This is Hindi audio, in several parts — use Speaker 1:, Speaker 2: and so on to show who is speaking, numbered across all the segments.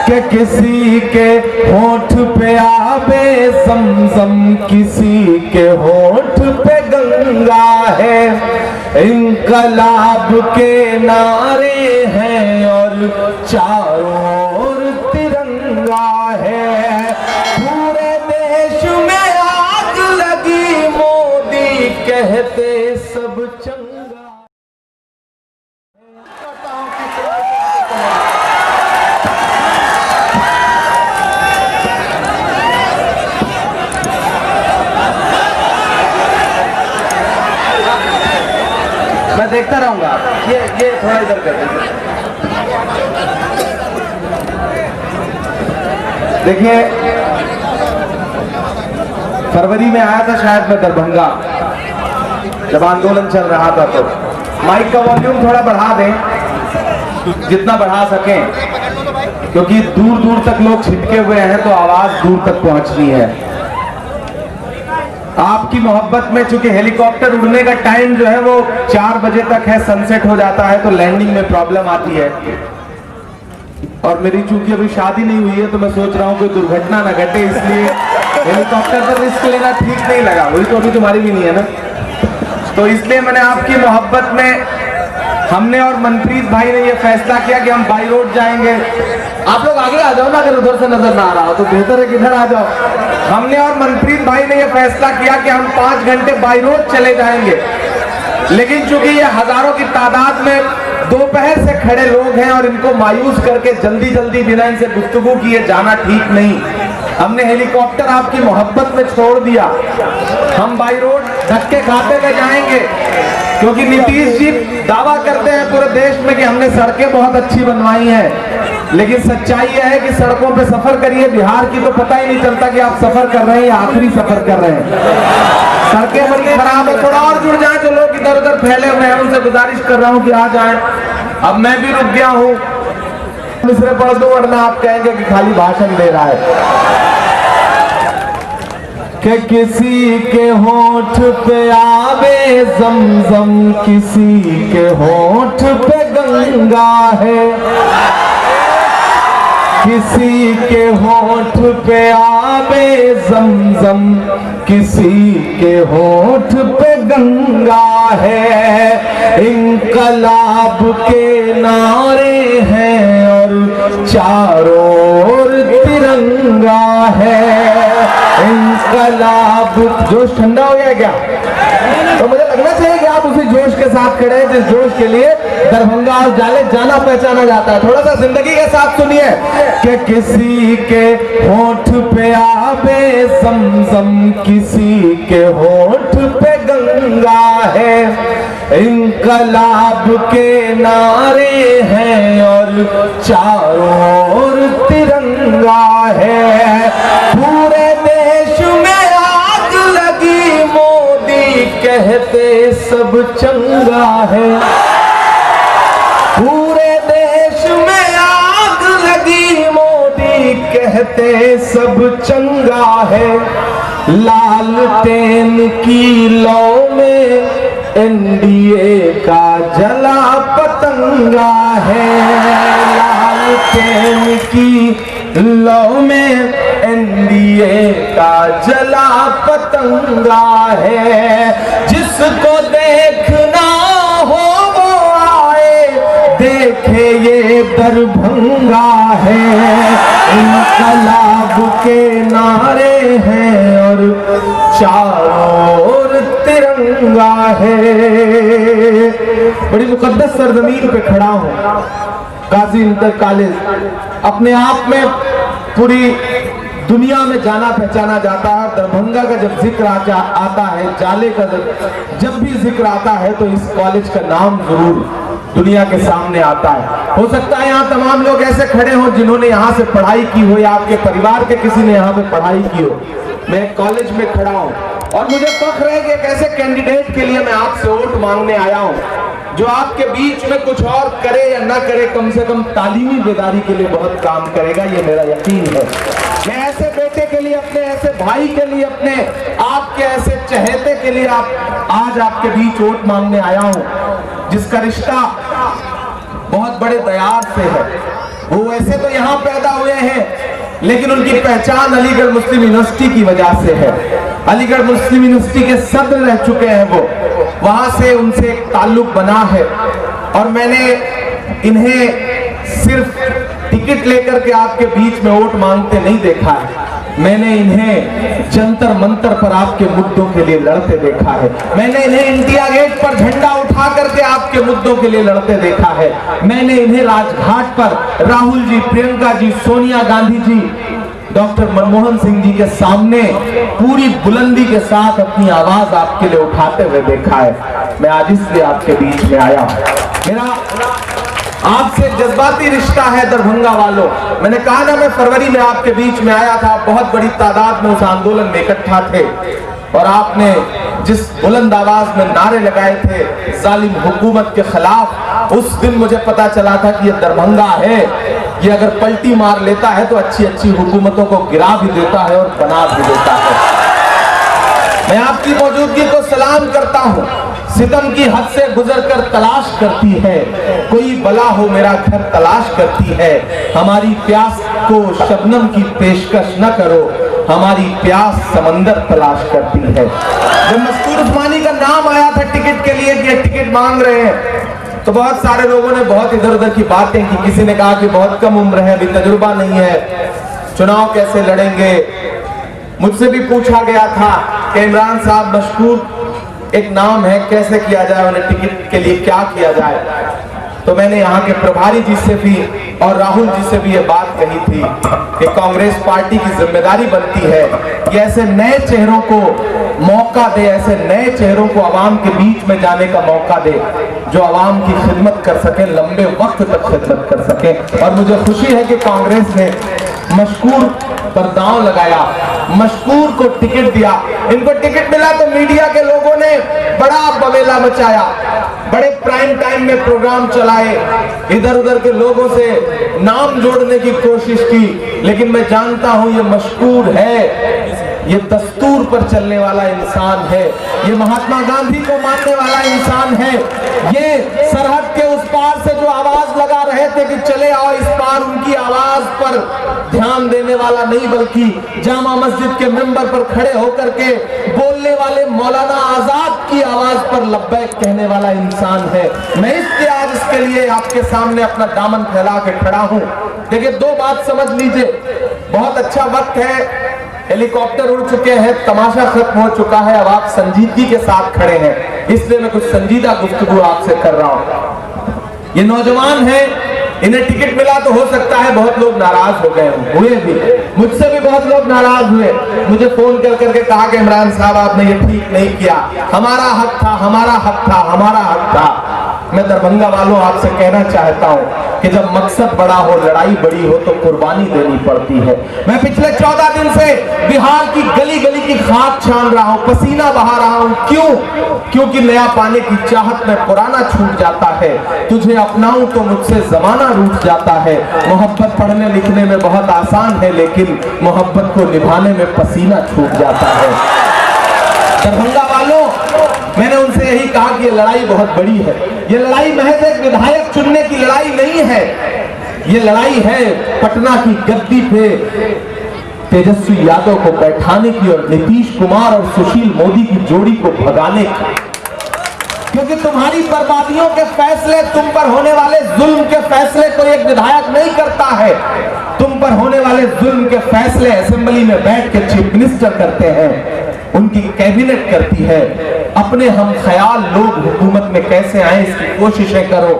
Speaker 1: कि किसी के होठ पे आबे ज़मज़म, किसी के होठ पे गंगा है। इंकलाब के नारे हैं और चारों ओर तिरंगा है। पूरे देश में आग लगी, मोदी कहते सब चंगा। मैं देखता रहूंगा। ये थोड़ा इधर कर दीजिए। देखिए, फरवरी में आया था शायद मैं दरभंगा, जब आंदोलन चल रहा था। तो माइक का वॉल्यूम थोड़ा बढ़ा दें, जितना बढ़ा सकें, क्योंकि दूर दूर तक लोग छिटके हुए हैं तो आवाज दूर तक पहुंचनी है। आपकी मोहब्बत में चूंकि हेलीकॉप्टर उड़ने का टाइम जो है वो 4 बजे तक है, सनसेट हो जाता है, तो लैंडिंग में प्रॉब्लम आती है। और मेरी चूंकि अभी शादी नहीं हुई है तो मैं सोच रहा हूँ कोई दुर्घटना ना घटे, इसलिए हेलीकॉप्टर पर रिस्क लेना ठीक नहीं लगा। हुई तो अभी तुम्हारी भी नहीं है ना, तो इसलिए मैंने आपकी मोहब्बत में, हमने और मनप्रीत भाई ने ये फैसला किया कि हम बाई रोड जाएंगे। आप लोग आगे आ जाओ ना, अगर उधर से नजर ना आ रहा हो तो बेहतर है कि इधर आ जाओ। हमने और मनप्रीत भाई ने ये फैसला किया कि हम 5 घंटे बाई रोड चले जाएंगे, लेकिन चूंकि ये हजारों की तादाद में दोपहर से खड़े लोग हैं और इनको मायूस करके जल्दी जल्दी बिना इनसे गुफ्तगू किए जाना ठीक नहीं, हमने हेलीकॉप्टर आपकी मोहब्बत में छोड़ दिया। हम बाई रोड धक्के खाते हुए जाएंगे, क्योंकि नीतीश जी दावा करते हैं पूरे देश में कि हमने सड़कें बहुत अच्छी बनवाई हैं, लेकिन सच्चाई यह है कि सड़कों पे सफर करिए बिहार की तो पता ही नहीं चलता कि आप सफर कर रहे हैं या आखिरी सफर कर रहे हैं। सड़कें बड़ी खराब है। थोड़ा और जुड़ जाए जो लोग इधर उधर फैले हुए हैं, उनसे गुजारिश कर रहा हूँ कि आ जाए। अब मैं भी रुक गया हूँ, दूसरे पढ़ दो वरना आप कहेंगे कि खाली भाषण दे रहा है। कि किसी के होठ पे आबे ज़मज़म, किसी के होठ पे गंगा है। किसी के होठ पे आबे ज़मज़म, किसी के होठ पे गंगा है। इंकलाब के नारे हैं और चारों ओर तिरंगा है। इंकलाब, जोश ठंडा हो गया क्या? तो मुझे लगना चाहिए कि आप उसी जोश के साथ खड़े हैं जिस जोश के लिए दरभंगा और जाले जाना पहचाना जाता है। थोड़ा सा जिंदगी के साथ सुनिए कि किसी के होठ पे आबे ज़मज़म, किसी के होठ पे गंगा है। इंकलाब के नारे हैं और चारों ओर तिरंगा है। पूरे देश में आग लगी, मोदी कहते सब चंगा है। पूरे देश में आग लगी, मोदी कहते सब चंगा है। लालटेन की लौ में एनडीए का जला पतंगा है। लालटेन की लौ में एनडीए का जला पतंगा है। जिसको देखना हो वो आए, देखे ये दरभंगा है। इंकलाब के नारे हैं और चारों ओर तिरंगा है। बड़ी मुकद्दस सरजमीन पे खड़ा हूँ, गाजी इंटर कॉलेज अपने आप में पूरी दुनिया में जाना पहचाना जाता है। दरभंगा का जब जिक्र आता है, जाले का जब भी जिक्र आता है तो इस कॉलेज का नाम जरूर दुनिया के सामने आता है। हो सकता है यहाँ तमाम लोग ऐसे खड़े हों जिन्होंने यहाँ से पढ़ाई की हो या आपके परिवार के किसी ने यहाँ पे पढ़ाई की हो। मैं कॉलेज में खड़ा हूँ और मुझे फख्र है कि एक ऐसे कैंडिडेट के लिए मैं आपसे वोट मांगने आया हूँ जो आपके बीच में कुछ और करे या ना करे, कम से कम तालीमी बेदारी के लिए बहुत काम करेगा, ये मेरा यकीन है। मैं ऐसे बेटे के लिए, अपने ऐसे भाई के लिए, अपने आपके ऐसे चहेते के लिए आज आपके बीच वोट मांगने आया हूँ, जिसका रिश्ता बहुत बड़े दयार से है। वो वैसे तो यहाँ पैदा हुए हैं, लेकिन उनकी पहचान अलीगढ़ मुस्लिम यूनिवर्सिटी की वजह से है। अलीगढ़ मुस्लिम यूनिवर्सिटी के सदर रह चुके हैं वो, वहां से उनसे एक ताल्लुक बना है। और मैंने इन्हें सिर्फ टिकट लेकर के आपके बीच में वोट मांगते नहीं देखा है, मैंने इन्हें जंतर मंतर पर आपके मुद्दों के लिए लड़ते देखा है। मैंने इन्हें इंडिया गेट पर झंडा उठा करके आपके मुद्दों के लिए लड़ते देखा है। मैंने इन्हें राजघाट पर राहुल जी, प्रियंका जी, सोनिया गांधी जी, डॉक्टर मनमोहन सिंह जी के सामने पूरी बुलंदी के साथ अपनी आवाज आपके लिए उठाते हुए देखा है। मैं आज इसलिए आपके बीच में आया। मेरा आपसे जज्बाती रिश्ता है दरभंगा वालों। मैंने कहा ना, मैं फरवरी में आपके बीच में आया था, बहुत बड़ी तादाद में उस आंदोलन में इकट्ठा थे और आपने जिस बुलंद आवाज में नारे लगाए थे जालिम हुकूमत के खिलाफ, उस दिन मुझे पता चला था कि ये दरभंगा है, ये अगर पलटी मार लेता है तो अच्छी अच्छी हुकूमतों को गिरा भी देता है और बना भी देता है। मैं आपकी मौजूदगी को सलाम करता हूँ। सितम की हद से गुजरकर तलाश करती है, कोई बला हो मेरा घर तलाश करती है। हमारी प्यास को शबनम की पेशकश न करो, हमारी प्यास समंदर तलाश करती है। जब मस्तूर उस्मानी का नाम आया था टिकट के लिए कि टिकट मांग रहे हैं, तो बहुत सारे लोगों ने बहुत इधर उधर की बातें की। किसी ने कहा कि बहुत कम उम्र है, अभी तजुर्बा नहीं है, चुनाव कैसे लड़ेंगे। मुझसे भी पूछा गया था कि इमरान साहब मशहूर एक नाम है, कैसे किया जाए, उन्हें टिकट के लिए क्या किया जाए। तो मैंने यहाँ के प्रभारी जी से भी और राहुल जी से भी ये बात कही थी कि कांग्रेस पार्टी की जिम्मेदारी बनती है कि ऐसे नए चेहरों को मौका दे, ऐसे नए चेहरों को आवाम के बीच में जाने का मौका दे, जो आवाम की खिदमत कर सके, लंबे वक्त तक खिदमत कर सके। और मुझे खुशी है कि कांग्रेस ने मशकूर पर दांव लगाया, मशकूर को टिकट दिया। इनको टिकट मिला तो मीडिया के लोगों ने बड़ा बवेला मचाया, बड़े प्राइम टाइम में प्रोग्राम चलाए, इधर उधर के लोगों से नाम जोड़ने की कोशिश की। लेकिन मैं जानता हूं ये मशकूर है, ये दस्तूर पर चलने वाला इंसान है, ये महात्मा गांधी को मानने वाला इंसान है। ये सरहद के उस पार से जो आवाज लगा रहे थे कि चले आओ इस पार, उनकी आवाज पर ध्यान देने वाला नहीं, बल्कि जामा मस्जिद के मेंबर पर खड़े होकर के बोलने वाले मौलाना आजाद की आवाज पर लब्बैक कहने वाला इंसान है। मैं इसलिए आज इसके लिए आपके सामने अपना दामन फैला के खड़ा हूं। देखिए, दो बात समझ लीजिए, बहुत अच्छा वक्त है, हेलीकॉप्टर उड़ चुके हैं, तमाशा खत्म हो चुका है, अब आप संजीदगी के साथ खड़े हैं, इसलिए मैं कुछ संजीदा गुफ्तगू आपसे कर रहा हूं। ये नौजवान हैं, इन्हें टिकट मिला तो हो सकता है बहुत लोग नाराज हो गए हुए भी, मुझसे भी बहुत लोग नाराज हुए, मुझे फोन कर करके कहा कि इमरान साहब आपने ये ठीक नहीं किया, हमारा हक था, हमारा हक था, हमारा हक था। मैं दरभंगा वालों आपसे कहना चाहता हूं कि जब मकसद बड़ा हो, लड़ाई बड़ी हो, तो कुर्बानी देनी पड़ती है। मैं पिछले 14 दिन से बिहार की गली गली की खाक छान रहा हूं, पसीना बहा रहा हूं। क्यों? क्योंकि नया पाने की चाहत में पुराना छूट जाता है। तुझे अपनाऊं तो मुझसे जमाना रूठ जाता है। मोहब्बत पढ़ने लिखने में बहुत आसान है, लेकिन मोहब्बत को निभाने में पसीना छूट जाता है। दरभंगा वालों, मैंने उनसे यही कहा कि ये लड़ाई बहुत बड़ी है। ये लड़ाई महज एक विधायक चुनने की लड़ाई नहीं है, ये लड़ाई है पटना की गद्दी पे तेजस्वी यादव को बैठाने की और नीतीश कुमार और सुशील मोदी की जोड़ी को भगाने की। क्योंकि तुम्हारी बर्बादियों के फैसले, तुम पर होने वाले जुल्म के फैसले कोई एक विधायक नहीं करता है। तुम पर होने वाले जुल्म के फैसले असेंबली में बैठ के चीफ मिनिस्टर करते हैं, उनकी कैबिनेट करती है। अपने हम ख्याल लोग हुकूमत में कैसे आए, इसकी कोशिशें करो।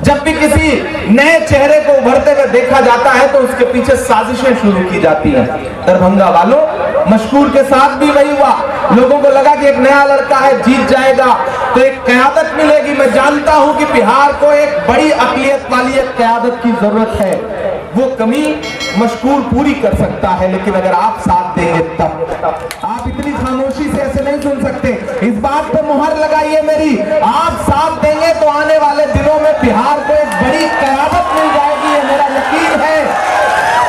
Speaker 1: जब भी किसी नए चेहरे को उभरते हुए देखा जाता है तो उसके पीछे साजिशें शुरू की जाती हैं। दरभंगा वालों, मशकूर के साथ भी वही हुआ। लोगों को लगा कि एक नया लड़का है, जीत जाएगा तो एक क़यादत मिलेगी। मैं जानता हूं कि बिहार को एक बड़ी अक़लियत वाली एक क़यादत की जरूरत है। वो कमी मशकूर पूरी कर सकता है, लेकिन अगर आप साथ देंगे तब। आप इतनी खामोशी से ऐसे नहीं सुन सकते, इस बात पर मुहर लगाइए मेरी। आप साथ देंगे तो आने वाले दिनों में बिहार को एक बड़ी क़यादत मिल जाएगी, ये मेरा यकीन है।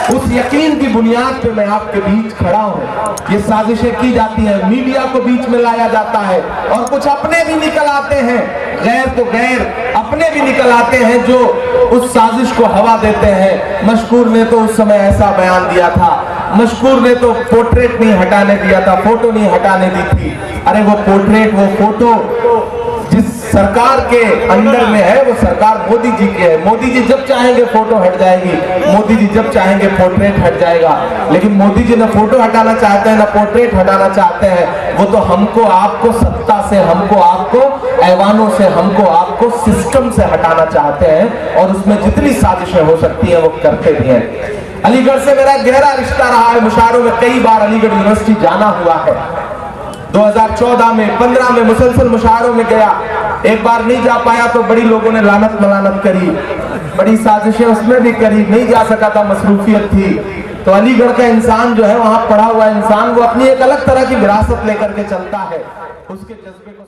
Speaker 1: उस यकीन की बुनियाद पे मैं आपके बीच खड़ा हूं। ये साजिशें की जाती हैं, मीडिया को बीच में लाया जाता है और कुछ अपने भी निकल आते हैं, गैर तो गैर, अपने भी निकल आते हैं जो उस साजिश को हवा देते हैं। मशकूर ने तो उस समय ऐसा बयान दिया था, मशकूर ने तो पोर्ट्रेट नहीं हटाने दिया था, फोटो नहीं हटाने दी थी। अरे वो पोर्ट्रेट, वो फोटो जिस सरकार के अंडर में है वो सरकार मोदी जी की है। मोदी जी जब चाहेंगे फोटो हट जाएगी, मोदी जी जब चाहेंगे पोर्ट्रेट हट जाएगा। लेकिन मोदी जी ना फोटो हटाना चाहते हैं ना पोर्ट्रेट हटाना चाहते हैं, वो तो हमको आपको सत्ता से, हमको आपको ऐवानों से, हमको आपको सिस्टम से हटाना चाहते हैं और उसमें जितनी साजिशें हो सकती हैं वो करते भी हैं। अलीगढ़ से मेरा गहरा रिश्ता रहा है, मुशायरों में कई बार अलीगढ़ यूनिवर्सिटी जाना हुआ है। 2014 में 15 में मुसलसल मुशायरों में गया, एक बार नहीं जा पाया तो बड़ी लोगों ने लानत मलानत करी, बड़ी साजिशें उसमें भी करी, नहीं जा सका था, मसरूफियत थी। तो अलीगढ़ का इंसान जो है, वहां पढ़ा हुआ इंसान, वो अपनी एक अलग तरह की विरासत लेकर के चलता है, उसके जज्बे को